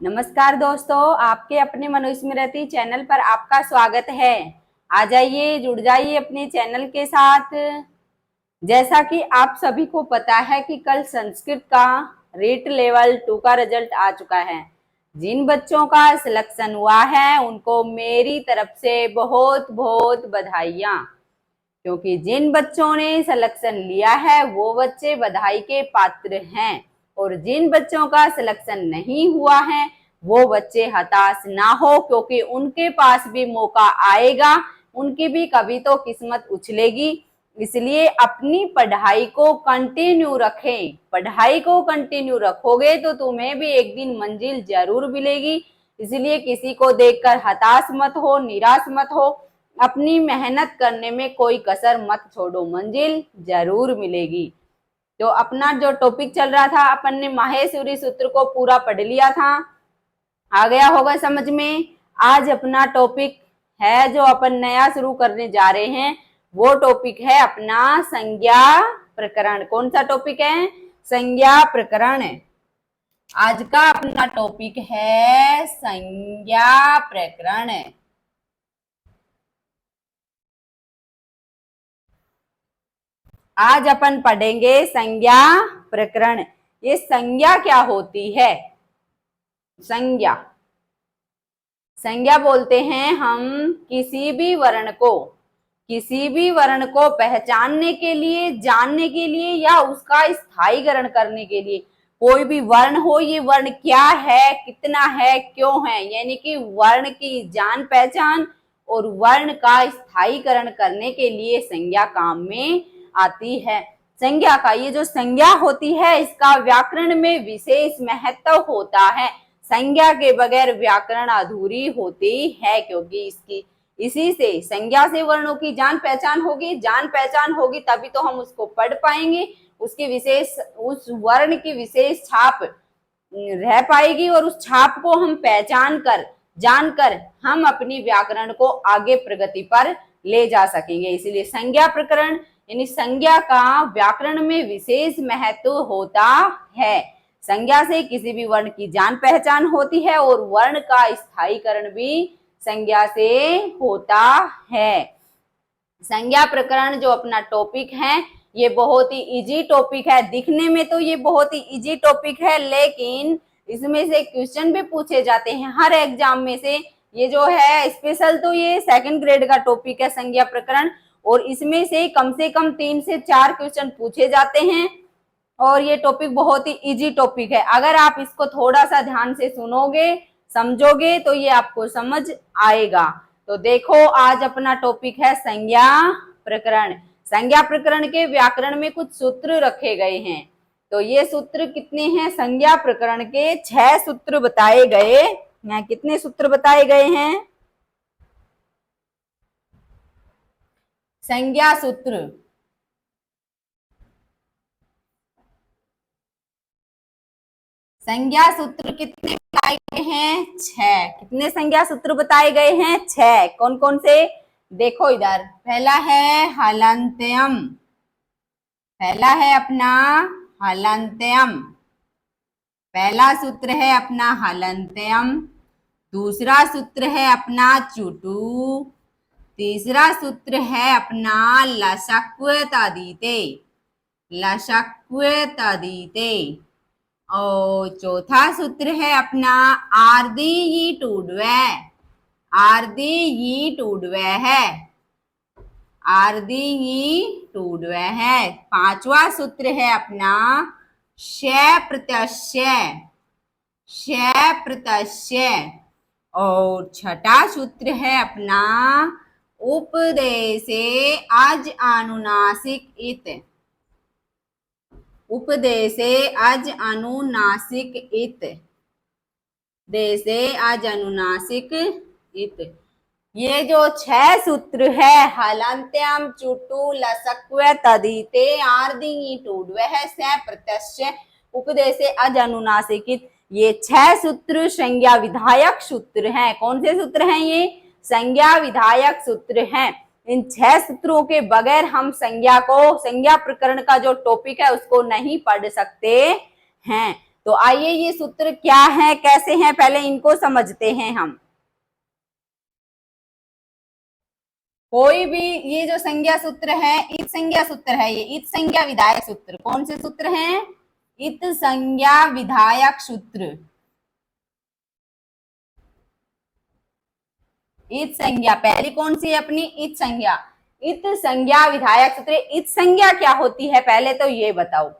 नमस्कार दोस्तों, आपके अपने मनुस्मृति चैनल पर आपका स्वागत है। आ जाइए, जुड़ जाइए अपने चैनल के साथ। जैसा कि आप सभी को पता है कि कल संस्कृत का रीट लेवल 2 का रिजल्ट आ चुका है। जिन बच्चों का सिलेक्शन हुआ है उनको मेरी तरफ से बहुत बहुत बधाइयां, क्योंकि जिन बच्चों ने सिलेक्शन लिया है वो बच्चे बधाई के पात्र हैं, और जिन बच्चों का सिलेक्शन नहीं हुआ है वो बच्चे हताश ना हो, क्योंकि उनके पास भी मौका आएगा, उनकी भी कभी तो किस्मत उछलेगी। इसलिए अपनी पढ़ाई को कंटिन्यू रखें। पढ़ाई को कंटिन्यू रखोगे तो तुम्हें भी एक दिन मंजिल जरूर मिलेगी। इसलिए किसी को देखकर हताश मत हो, निराश मत हो। अपनी मेहनत करने में कोई कसर मत छोड़ो, मंजिल जरूर मिलेगी। तो अपना जो टॉपिक चल रहा था, अपन ने माहेश्वरी सूत्र को पूरा पढ़ लिया था, आ गया होगा समझ में। आज अपना टॉपिक है जो अपन नया शुरू करने जा रहे हैं, वो टॉपिक है अपना संज्ञा प्रकरण। कौन सा टॉपिक है? संज्ञा प्रकरण। आज का अपना टॉपिक है संज्ञा प्रकरण। आज अपन पढ़ेंगे संज्ञा प्रकरण। ये संज्ञा क्या होती है? संज्ञा संज्ञा बोलते हैं हम किसी भी वर्ण को पहचानने के लिए, जानने के लिए या उसका स्थायीकरण करने के लिए। कोई भी वर्ण हो, ये वर्ण क्या है, कितना है, क्यों है, यानी कि वर्ण की जान पहचान और वर्ण का स्थायीकरण करने के लिए संज्ञा काम में आती है। संज्ञा का ये जो संज्ञा होती है, इसका व्याकरण में विशेष महत्व होता है। संज्ञा के बगैर व्याकरण अधूरी होती है, क्योंकि इसी से संज्ञा से वर्णों की जान पहचान होगी। जान पहचान होगी तभी तो हम उसको पढ़ पाएंगे, उस वर्ण की विशेष छाप रह पाएगी, और उस छाप को हम पहचान कर, जानकर हम अपनी व्याकरण को आगे प्रगति पर ले जा सकेंगे। इसलिए संज्ञा प्रकरण यानी संज्ञा का व्याकरण में विशेष महत्व होता है। संज्ञा से किसी भी वर्ण की जान पहचान होती है, और वर्ण का स्थायीकरण भी संज्ञा से होता है। संज्ञा प्रकरण जो अपना टॉपिक है, ये बहुत ही इजी टॉपिक है। दिखने में तो ये बहुत ही इजी टॉपिक है, लेकिन इसमें से क्वेश्चन भी पूछे जाते हैं हर एग्जाम में से। ये जो है स्पेशल, तो ये 2nd ग्रेड का टॉपिक है संज्ञा प्रकरण, और इसमें से कम 3 से 4 क्वेश्चन पूछे जाते हैं। और ये टॉपिक बहुत ही इजी टॉपिक है। अगर आप इसको थोड़ा सा ध्यान से सुनोगे, समझोगे, तो ये आपको समझ आएगा। तो देखो, आज अपना टॉपिक है संज्ञा प्रकरण। संज्ञा प्रकरण के व्याकरण में कुछ सूत्र रखे गए हैं। तो ये सूत्र कितने हैं? संज्ञा प्रकरण के 6 सूत्र बताए गए हैं। कितने सूत्र बताए गए हैं? संज्ञा सूत्र कितने बताए गए हैं? 6। कितने संज्ञा सूत्र बताए गए हैं? 6। कौन कौन से? देखो इधर, पहला है हलन्त्यम। पहला है अपना हलन्त्यम। पहला सूत्र है अपना हलन्त्यम। दूसरा सूत्र है अपना चुटु। तीसरा सूत्र है अपना लशक्व तदिते। और चौथा सूत्र है अपना आर्दी यी टूडवे। है। पांचवा सूत्र है अपना शय प्रत्यय। और छठा सूत्र है अपना उपदेशे अज अनुनासिक इत। ये जो 6 सूत्र है, हलन्त्यम, चुटु, लशक्व तदिते, आर्दी टूडवे, से प्रत्यय, उपदेशे अज अनुनासिक, ये 6 सूत्र संज्ञा विधायक सूत्र हैं। कौन से सूत्र हैं? ये संज्ञा विधायक सूत्र हैं। इन 6 सूत्रों के बगैर हम संज्ञा प्रकरण का जो टॉपिक है उसको नहीं पढ़ सकते हैं। तो आइए ये सूत्र क्या है, कैसे हैं, पहले इनको समझते हैं हम। कोई भी ये जो संज्ञा सूत्र है, इत संज्ञा सूत्र है, ये इत संज्ञा विधायक सूत्र, कौन से सूत्र हैं? इत संज्ञा विधायक सूत्र। इत संज्ञा पहली कौन सी है अपनी? इत संज्ञा। इत संज्ञा विधायक सूत्र। इत संज्ञा क्या होती है पहले तो ये बताओ।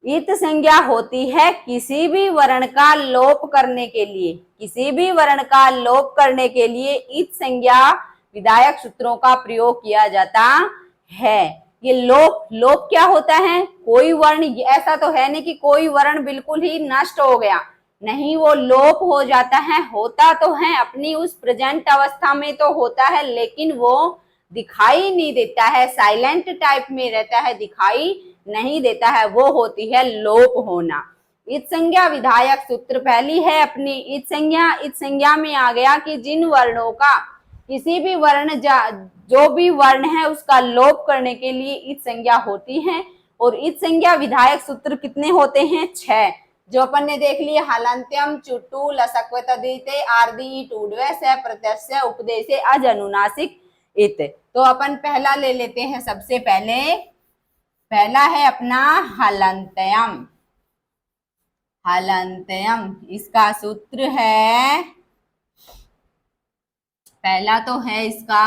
इत संज्ञा होती है किसी भी वर्ण का लोप करने के लिए, किसी भी वर्ण का लोप करने के लिए इत संज्ञा विधायक सूत्रों का प्रयोग किया जाता है। ये लोप, लोप क्या होता है? कोई वर्ण, ऐसा तो है नहीं कि कोई वर्ण बिल्कुल ही नष्ट हो गया, नहीं, वो लोप हो जाता है, होता तो है अपनी उस प्रेजेंट अवस्था में तो होता है, लेकिन वो दिखाई नहीं देता है, साइलेंट टाइप में रहता है, दिखाई नहीं देता है, वो होती है लोप होना। इत संज्ञा विधायक सूत्र पहली है अपनी इत संज्ञा। इत संज्ञा में आ गया कि जिन वर्णों का, किसी भी वर्ण, जो भी वर्ण है उसका लोप करने के लिए इत संज्ञा होती है। और इत संज्ञा विधायक सूत्र कितने होते हैं? 6, जो अपन ने देख लिए। हलंत्यम, चुट्टू, लसक्व तदिते, आर्दी, टूडवे से, प्रत्यस्य, उपदेशे, अज, अनुनासिक, इत। तो अपन पहला ले लेते हैं, सबसे पहले पहला है अपना हलंत्यम। हलंत्यम, इसका सूत्र है, पहला तो है इसका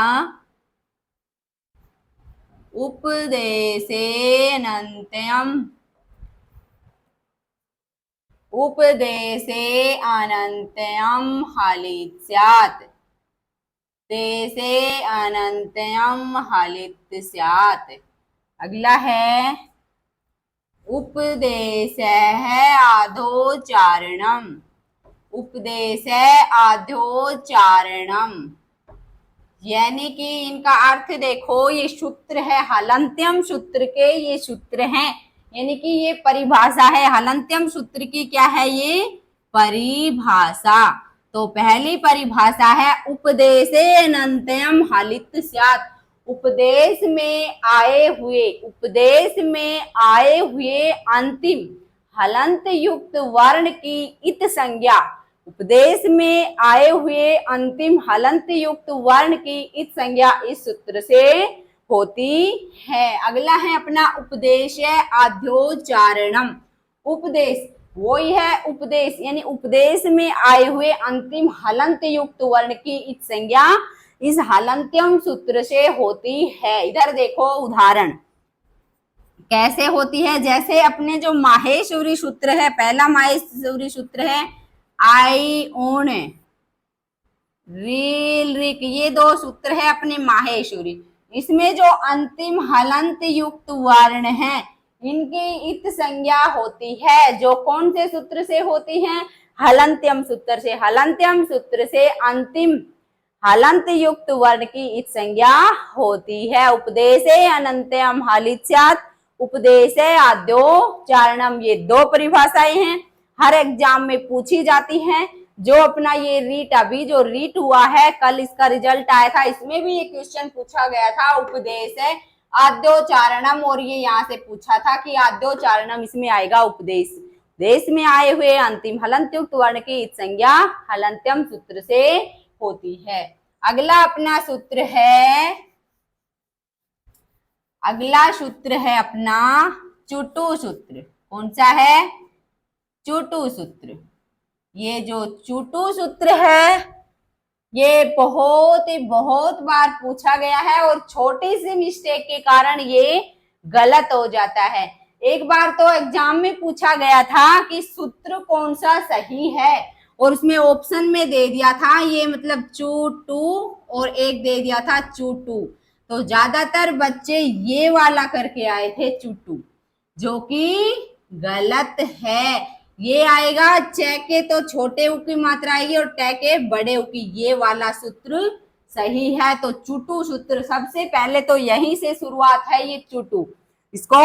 उपदेशेनन्त्यम। उपदेशे अनन्त्यम हलित स्यात्। देशे अनन्त्यम हलित स्यात्। अगला है उपदेश है आधोचारणम। उपदेश है आधोचारणम, यानी कि इनका अर्थ देखो, ये सूत्र है हलंत्यम सूत्र के, ये सूत्र हैं, यानी कि ये परिभाषा है हलंत्यम सूत्र की। क्या है ये? परिभाषा। तो पहली परिभाषा है उपदेशे अनन्त्यम हलित स्यात्। उपदेश में आए हुए, उपदेश में आए हुए अंतिम हलंत युक्त वर्ण की इत संज्ञा, उपदेश में आए हुए अंतिम हलंत युक्त वर्ण की इत संज्ञा इस सूत्र से होती है। अगला है अपना उपदेश आद्योचारणम। उपदेश वही है उपदेश, यानी उपदेश में आए हुए अंतिम हलंत युक्त वर्ण की इत संज्ञा इस हलंत्यम सूत्र से होती है। इधर देखो उदाहरण कैसे होती है। जैसे अपने जो माहेश्वरी सूत्र है, पहला माहेश्वरी सूत्र है आई ऊण रील रिक, ये 2 सूत्र है अपने माहेश्वरी। इसमें जो अंतिम हलंत युक्त वर्ण है इनकी इत संज्ञा होती है, जो कौन से सूत्र से होती है? हलंत्यम सूत्र से। हलंत्यम सूत्र से अंतिम हलंत युक्त वर्ण की इत संज्ञा होती है। उपदेशे अनन्त्यम हलित स्यात्, उपदेशे आद्योचारणम, ये 2 परिभाषाएं हैं, हर एग्जाम में पूछी जाती हैं। जो अपना ये रीट, अभी जो रीट हुआ है, कल इसका रिजल्ट आया था, इसमें भी ये क्वेश्चन पूछा गया था, उपदेश है आद्योचारणम, और ये यहाँ से पूछा था कि आद्योचारणम इसमें आएगा उपदेश। देश में आए हुए अंतिम हलंत युक्त वर्ण की इत संज्ञा हलंत्यम सूत्र से होती है। अगला अपना सूत्र है, अगला सूत्र है अपना चुटू सूत्र। कौन सा है? चुटू सूत्र। ये जो चुटू सूत्र है ये बहुत बार पूछा गया है, और छोटी सी मिस्टेक के कारण ये गलत हो जाता है। एक बार तो एग्जाम में पूछा गया था कि सूत्र कौन सा सही है, और उसमें ऑप्शन में दे दिया था ये मतलब चूटू, और एक दे दिया था चूटू। तो ज्यादातर बच्चे ये वाला करके आए थे चूटू, जो कि गलत है। ये आएगा च के तो छोटे उ की मात्रा आएगी, और ट के बड़े उ की, ये वाला सूत्र सही है। तो चुटू सूत्र सबसे पहले तो यहीं से शुरुआत है, ये चुटू, इसको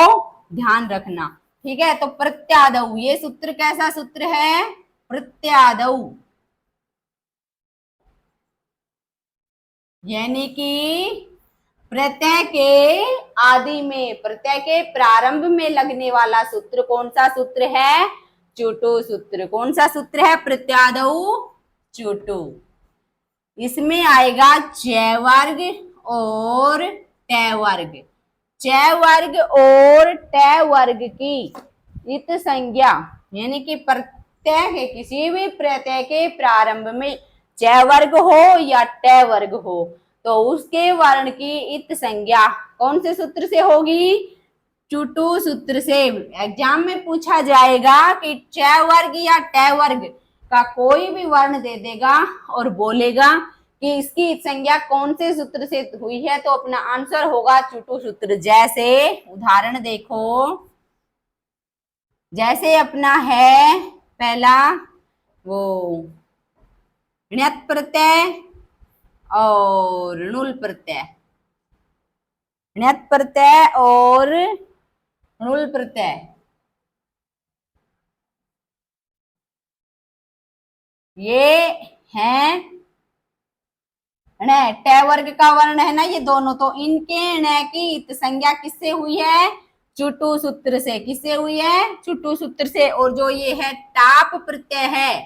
ध्यान रखना, ठीक है। तो प्रत्यादौ, ये सूत्र कैसा सूत्र है? प्रत्यादौ, यानी कि प्रत्यय के आदि में, प्रत्यय के प्रारंभ में लगने वाला सूत्र कौन सा सूत्र है? चुटु सूत्र। कौन सा सूत्र है? प्रत्यादौ चुटु। इसमें आएगा च वर्ग और ट वर्ग। च वर्ग और ट वर्ग की इत संज्ञा यानी कि प्रत्यय के किसी भी प्रत्यय के प्रारंभ में च वर्ग हो या ट वर्ग हो तो उसके वर्ण की इत संज्ञा कौन से सूत्र से होगी? चुटु सूत्र से। एग्जाम में पूछा जाएगा कि च वर्ग या ट वर्ग का कोई भी वर्ण दे देगा और बोलेगा कि इसकी संज्ञा कौन से सूत्र से हुई है तो अपना आंसर होगा चुटु सूत्र। जैसे उदाहरण देखो, जैसे अपना है पहला वो ण्यत् प्रत्यय और णुल प्रत्यय। ण्यत् प्रत्यय और णुल प्रत्यय ये हैं ण, ट वर्ग का वर्ण है ना ये दोनों, तो इनके ण की इत संज्ञा किससे हुई है? चुटु सूत्र से। किससे हुई है? चुटु सूत्र से। और जो ये है टाप प्रत्यय है,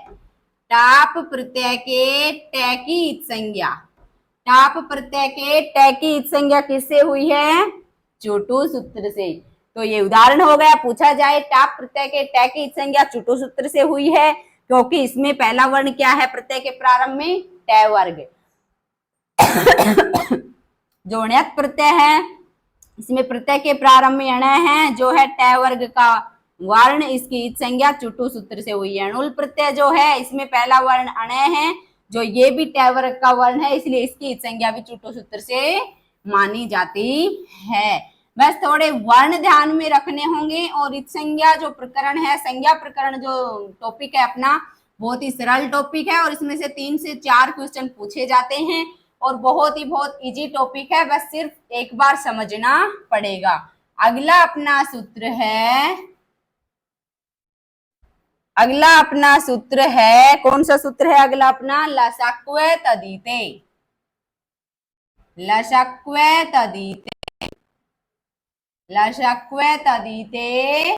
टाप प्रत्यय के ट की इत संज्ञा, टाप प्रत्यय के ट की इत संज्ञा किससे हुई है? चुटु सूत्र से। तो ये उदाहरण हो गया। पूछा जाए टाप प्रत्यय के ट की इत संज्ञा चुटु सूत्र से हुई है क्योंकि इसमें पहला वर्ण क्या है प्रत्यय के प्रारंभ में? ट वर्ग। जो ण्यत् प्रत्यय है इसमें प्रत्यय के प्रारंभ में अण है जो है ट वर्ग का वर्ण, इसकी इत संज्ञा चुटु सूत्र से हुई है। णुल प्रत्यय जो है इसमें पहला वर्ण अण है जो ये भी ट वर्ग का वर्ण है इसलिए इसकी इत संज्ञा भी चुटु सूत्र से मानी जाती है। बस थोड़े वर्ण ध्यान में रखने होंगे। और इत संज्ञा जो प्रकरण है, संज्ञा प्रकरण जो टॉपिक है अपना, बहुत ही सरल टॉपिक है और इसमें से 3 से 4 क्वेश्चन पूछे जाते हैं और बहुत इजी टॉपिक है, बस सिर्फ एक बार समझना पड़ेगा। अगला अपना सूत्र है, अगला अपना सूत्र है, कौन सा सूत्र है अगला अपना? लसक्वे तदिते। लसक्वे तदिते, लसक्वे तदिते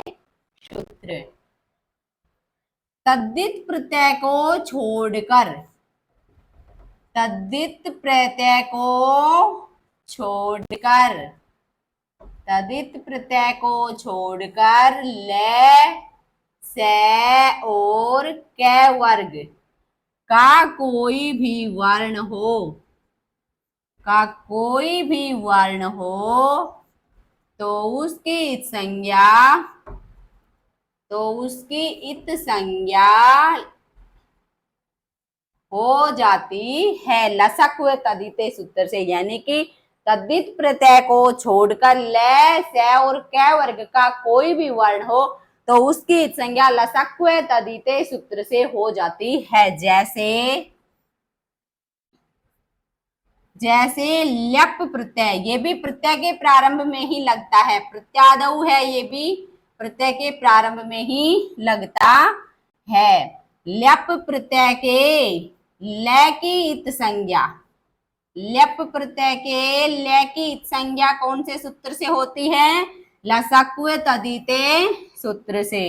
सूत्र। तद्धित प्रत्यय को छोड़कर, तद्धित प्रत्यय को छोड़कर, तद्धित प्रत्यय को छोड़कर ल, से और क वर्ग का कोई भी वर्ण हो, का कोई भी वर्ण हो तो उसकी इत संज्ञा, तो उसकी इत संज्ञा हो जाती है लसक्व तदिते सूत्र से। यानी कि तद्धित प्रत्यय को छोड़कर ल, से और क वर्ग का कोई भी वर्ण हो तो उसकी इत संज्ञा लसक्व तदिते सूत्र से हो जाती है। जैसे जैसे ल्यप प्रत्यय, ये भी प्रत्यय के प्रारंभ में ही लगता है। प्रत्यादौ है, ये भी प्रत्यय के प्रारंभ में ही लगता है। ल्यप प्रत्यय के ल की इत संज्ञा, ल्यप प्रत्यय के ल की इत संज्ञा कौन से सूत्र से होती है? लसक्व तदिते सूत्र से।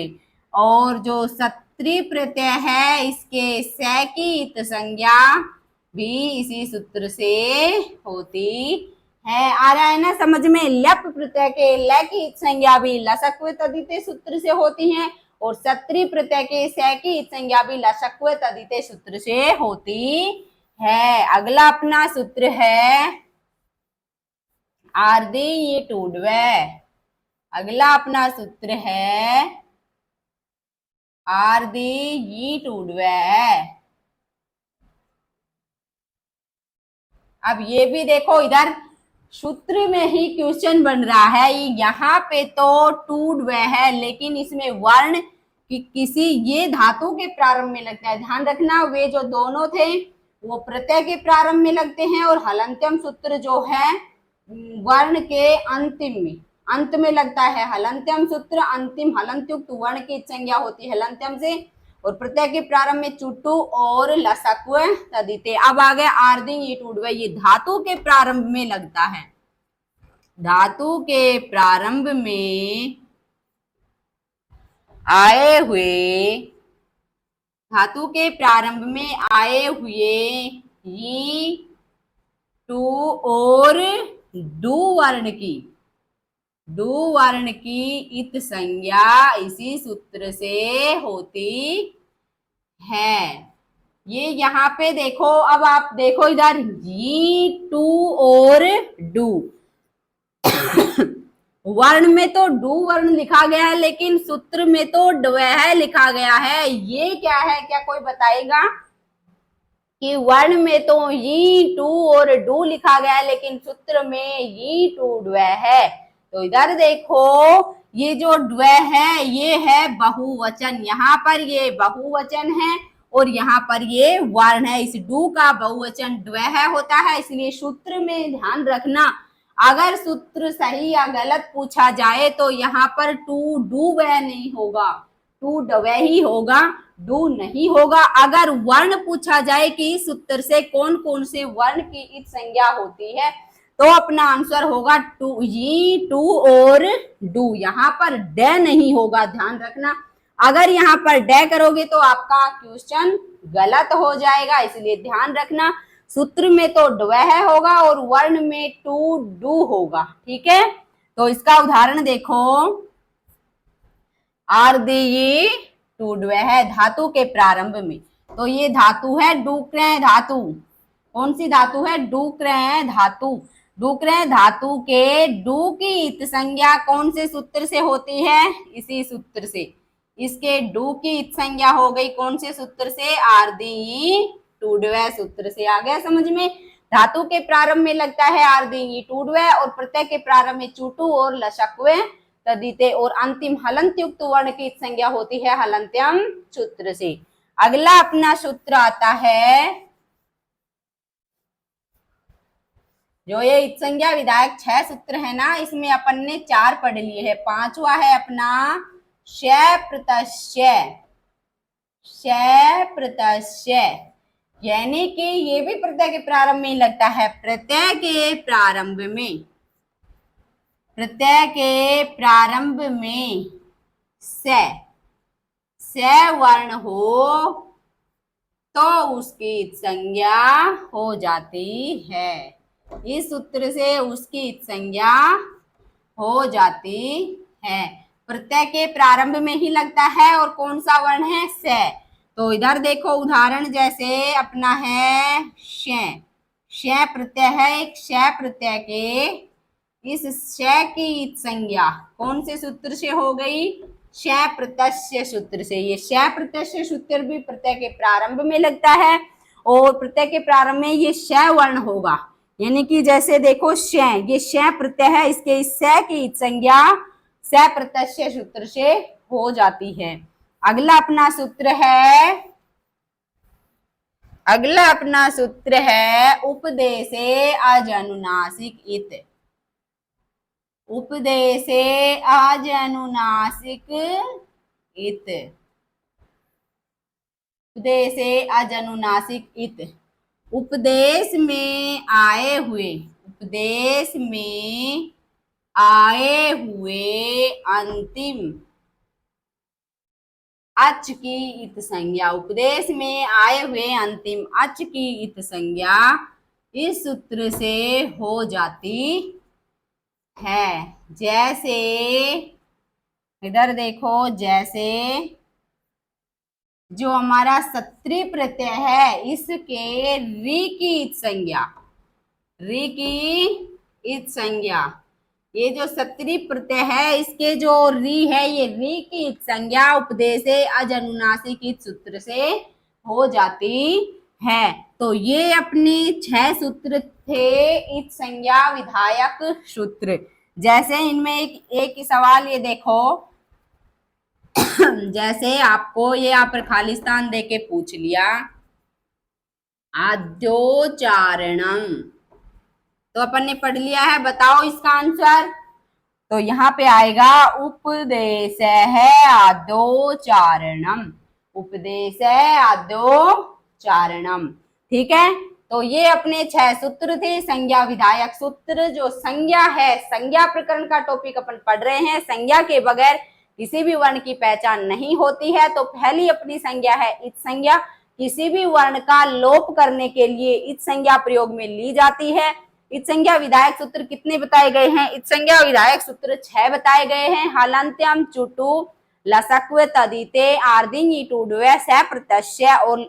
और जो सत्री प्रत्यय है इसके स की इत संज्ञा भी इसी सूत्र से होती है। आ रहा है ना समझ में? ल्यप प्रत्यय के ल की इत संज्ञा भी लसक्व तदिते सूत्र से होती है और सत्री प्रत्यय के स की इत संज्ञा भी लसक्व तदिते सूत्र से होती है। अगला अपना सूत्र है आर्दे ये टूडवे। अगला अपना सूत्र है आर्दे ये टूडवे। अब ये भी देखो इधर सूत्र में ही क्वेश्चन बन रहा है। यहाँ पे तो टूडवे है लेकिन इसमें वर्ण कि किसी ये धातु के प्रारंभ में लगता है। ध्यान रखना वे जो दोनों थे वो प्रत्यय के प्रारंभ में लगते हैं और हलंत्यम सूत्र जो है वर्ण के अंतिम में, अंत में लगता है। हलंत्यम सूत्र अंतिम हलंतयुक्त वर्ण की संज्ञा होती है हलंत्यम से और प्रत्यय के प्रारंभ में चुटु और लसक्व तदिते। अब आ गया आर्दिंग ये टूडवे, ये धातु के प्रारंभ में लगता है। धातु के प्रारंभ में आए हुए, धातु के प्रारंभ में आए हुए ये टू और डू वर्ण की, डू वर्ण की इत संज्ञा इसी सूत्र से होती है। ये यहाँ पे देखो, अब आप देखो इधर ये टू और डू, वर्ण में तो डू वर्ण लिखा गया है लेकिन सूत्र में तो डवह लिखा गया है। ये क्या है, क्या कोई बताएगा? कि वर्ण में तो ये टू और डू लिखा गया है लेकिन सूत्र में ये टू डवह है। तो इधर देखो ये जो डवह है ये है बहुवचन, यहाँ पर ये बहुवचन है और यहाँ पर ये वर्ण है। इस डू का बहुवचन डवह होता है, इसलिए सूत्र में ध्यान रखना, अगर सूत्र सही या गलत पूछा जाए तो यहाँ पर टू डू वह नहीं होगा, टू डवे ही होगा, डू नहीं होगा। अगर वर्ण पूछा जाए कि इस सूत्र से कौन कौन से वर्ण की इत संज्ञा होती है तो अपना आंसर होगा टू, ये टू और डू। यहाँ पर डे नहीं होगा, ध्यान रखना, अगर यहाँ पर डे करोगे तो आपका क्वेश्चन गलत हो जाएगा, इसलिए ध्यान रखना सूत्र में तो डवह होगा और वर्ण में टू डू होगा। ठीक है, तो इसका उदाहरण देखो, आर्देय टू डवह, धातु के प्रारंभ में, तो ये धातु है डूक्रय धातु, कौन सी धातु है? डूक्रय धातु। डूक्रय धातु के डू की इत संज्ञा कौन से सूत्र से होती है? इसी सूत्र से। इसके डू की इत संज्ञा हो गई कौन से सूत्र से? आर्देय टू डवह सूत्र से। आ गया समझ में? धातु के प्रारंभ में लगता है आर्देय टू डवह और प्रत्यय के प्रारंभ में चूटू और लशक्व तदिते और अंतिम हलंत युक्त वर्ण की संज्ञा होती है हलंत्यम सूत्र से। अगला अपना सूत्र आता है, जो ये इत संज्ञा विधायक 6 सूत्र है ना, इसमें अपन ने 4 पढ़ लिए हैं। 5वां है अपना शय प्रत्यय, शय प्रत्यय, यानी कि ये भी प्रत्यय के प्रारंभ में लगता है। प्रत्यय के प्रारंभ में, प्रत्यय के प्रारंभ में स वर्ण हो तो उसकी संज्ञा हो जाती है। इस सूत्र से उसकी संज्ञा हो जाती है। प्रत्यय के प्रारंभ में ही लगता है और कौन सा वर्ण है? स। तो इधर देखो उदाहरण, जैसे अपना है श, श प्रत्यय है, एक श प्रत्यय के इस श की संज्ञा कौन से सूत्र से हो गई? श प्रत्यय सूत्र से। ये श प्रत्यय सूत्र भी प्रत्यय के प्रारंभ में लगता है और प्रत्यय के प्रारंभ में ये श वर्ण होगा, यानी कि जैसे देखो श, ये श प्रत्यय है, इसके इस स की संज्ञा स प्रत्यय सूत्र से हो जाती है। अगला अपना सूत्र है, अगला अपना सूत्र है उपदेशे अजनुनासिक इत, उपदेशे अजनुनासिक इत, उपदेशे अजनुनासिक इत, उपदेश में आए हुए, उपदेश में आए हुए अंतिम अच की इत संज्ञा, उपदेश में आए हुए अंतिम अच की इत संज्ञा इस सूत्र से हो जाती है। जैसे इधर देखो, जैसे जो हमारा सत्री प्रत्यय है इसके री की इत संज्ञा, री की इत संज्ञा, ये जो सत्री प्रत्यय है इसके जो री है ये री की इत संज्ञा उपदेशे अजनुनासिक इत सूत्र से हो जाती है। तो ये अपने 6 सूत्र थे इत संज्ञा विधायक सूत्र। जैसे इनमें एक सवाल ये देखो, जैसे आपको ये यहाँ पर खालिस्तान देके पूछ लिया आद्योचारणम, तो अपन ने पढ़ लिया है, बताओ इसका आंसर। तो यहाँ पे आएगा उपदेश है आद्योचारणम, उपदेश है आद्योचारणम। ठीक है, तो ये अपने 6 सूत्र थे संज्ञा विधायक सूत्र। जो संज्ञा है, संज्ञा प्रकरण का टॉपिक अपन पढ़ रहे हैं, संज्ञा के बगैर किसी भी वर्ण की पहचान नहीं होती है। तो पहली अपनी संज्ञा है इच संज्ञा। किसी भी वर्ण का लोप करने के लिए इच संज्ञा प्रयोग में ली जाती है। इच संज्ञा विधायक सूत्र कितने बताए गए हैं? इच संज्ञा विधायक सूत्र 6 बताए गए हैं। हलंत्यम चुटु लसक्व तदिते आर्दिंग टूडवे स प्रत्यय और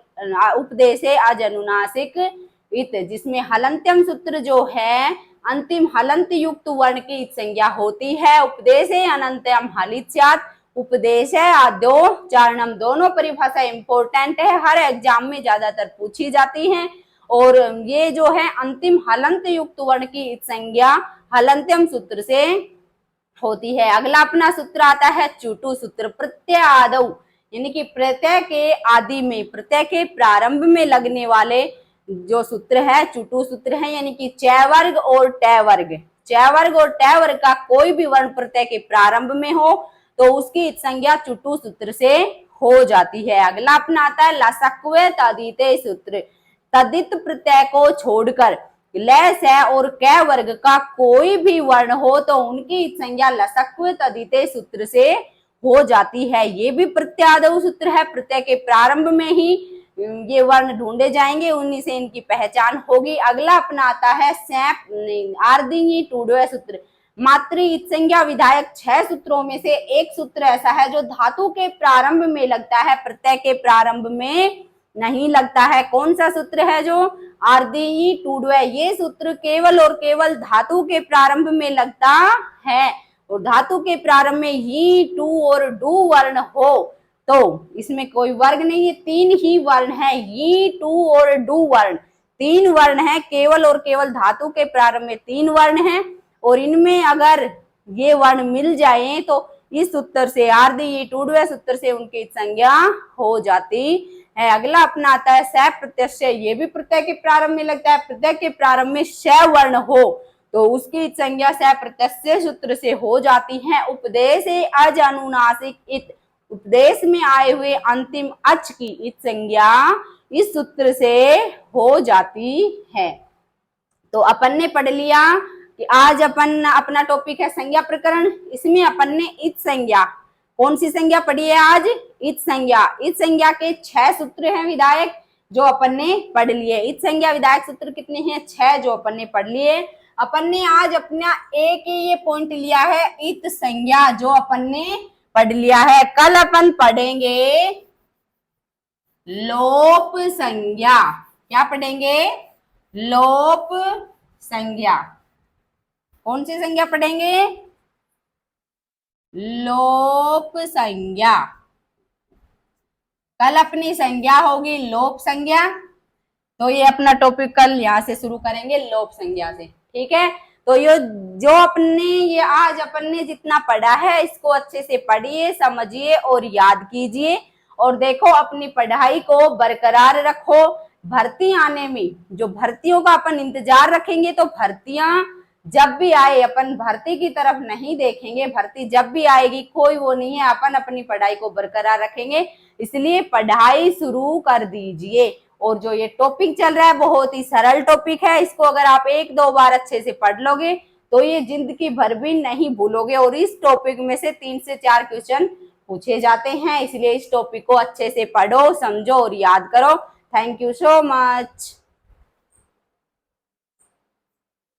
उपदेशे अजनुनासिक इत, जिसमें हलंत्यम सूत्र जो है अंतिम हलंत युक्त वर्ण की इच संज्ञा होती है। उपदेशे अनंत्यम हलित स्यात्, उपदेश है आद्यो चारणम, दोनों परिभाषा इंपॉर्टेंट है, हर एग्जाम में ज्यादातर पूछी जाती हैं। और ये जो है अंतिम हलंत युक्त वर्ण की इच संज्ञा हलंत्यम सूत्र से होती है। अगला अपना सूत्र आता है चुटु सूत्र। प्रत्यय आदौ, यानी कि प्रत्यय के आदि में, प्रत्यय के प्रारंभ में लगने वाले जो सूत्र है चुटु सूत्र है, यानी कि च वर्ग और ट वर्ग, च वर्ग और ट वर्ग का कोई भी वर्ण प्रत्यय के प्रारंभ में हो तो उसकी इच संज्ञा चुटु सूत्र से हो जाती है। अगला अपना आता है लसक्व तदिते सूत्र। तदित प्रत्यय को छोड़कर ल स और क वर्ग का कोई भी वर्ण हो तो उनकी इच संज्ञा लसक्व तदिते सूत्र से हो जाती है। ये भी प्रत्यादौ सूत्र है, प्रत्यय के प्रारंभ में ही ये वर्ण ढूंढे जाएंगे, उन्हीं से इनकी पहचान होगी। अगला अपना आता है सैप आर्दिंगी टूडवे सूत्र। मात्र इच संज्ञा विधायक 6 सूत्रों में से एक सूत्र ऐसा है जो धातु के प्रारंभ में लगता है, प्रत्यय के प्रारंभ में नहीं लगता है। कौन सा सूत्र है? जो आर्दिंगी टूडवे। ये सूत्र केवल और केवल धातु के प्रारंभ में लगता है, और धातु के प्रारंभ में ही टू और डू वर्ण हो तो इसमें कोई वर्ग नहीं है, 3 ही वर्ण है, ई टू और डू वर्ण 3 वर्ण है, केवल और केवल धातु के प्रारंभ में 3 वर्ण है। और इनमें अगर ये वर्ण मिल जाए तो इस सूत्र से आर्दी टूडवे सूत्र से उनकी संज्ञा हो जाती है। अगला अपना आता है स प्रत्यय। ये भी प्रत्यय के प्रारंभ में लगता है, प्रत्यय के प्रारंभ में श वर्ण हो तो उसकी संज्ञा स प्रत्यय सूत्र से हो जाती है। उपदेश अज अनुनासिक इत, उपदेश में आए हुए अंतिम अच की इच संज्ञा इस सूत्र से हो जाती है। तो अपन ने पढ़ लिया कि आज अपन अपना टॉपिक है संज्ञा प्रकरण। इसमें अपन ने इच संज्ञा, कौन सी संज्ञा पढ़ी है आज? इच संज्ञा। इच संज्ञा के 6 सूत्र हैं विधायक जो अपन ने पढ़ लिए। इच संज्ञा विधायक सूत्र कितने हैं? 6 जो अपन ने पढ़ लिए। अपन ने आज अपना एक ये पॉइंट लिया है इच संज्ञा जो अपन ने पढ़ लिया है। कल अपन पढ़ेंगे लोप संज्ञा। क्या पढ़ेंगे? लोप संज्ञा। कौन सी संज्ञा पढ़ेंगे? लोप संज्ञा। कल अपनी संज्ञा होगी लोप संज्ञा। तो ये अपना टॉपिक कल यहाँ से शुरू करेंगे लोप संज्ञा से, ठीक है। तो ये जो अपने ये आज अपन ने जितना पढ़ा है इसको अच्छे से पढ़िए, समझिए और याद कीजिए। और देखो अपनी पढ़ाई को बरकरार रखो। भर्ती आने में जो भर्तियों का अपन इंतजार रखेंगे तो भर्तियां जब भी आए अपन भर्ती की तरफ नहीं देखेंगे, भर्ती जब भी आएगी कोई वो नहीं है, अपन अपनी पढ़ाई को बरकरार रखेंगे। इसलिए पढ़ाई शुरू कर दीजिए। और जो ये टॉपिक चल रहा है बहुत ही सरल टॉपिक है, इसको अगर आप 1-2 बार अच्छे से पढ़ लोगे तो ये जिंदगी भर भी नहीं भूलोगे। और इस टॉपिक में से 3 से 4 क्वेश्चन पूछे जाते हैं, इसलिए इस टॉपिक को अच्छे से पढ़ो, समझो और याद करो। Thank you so much.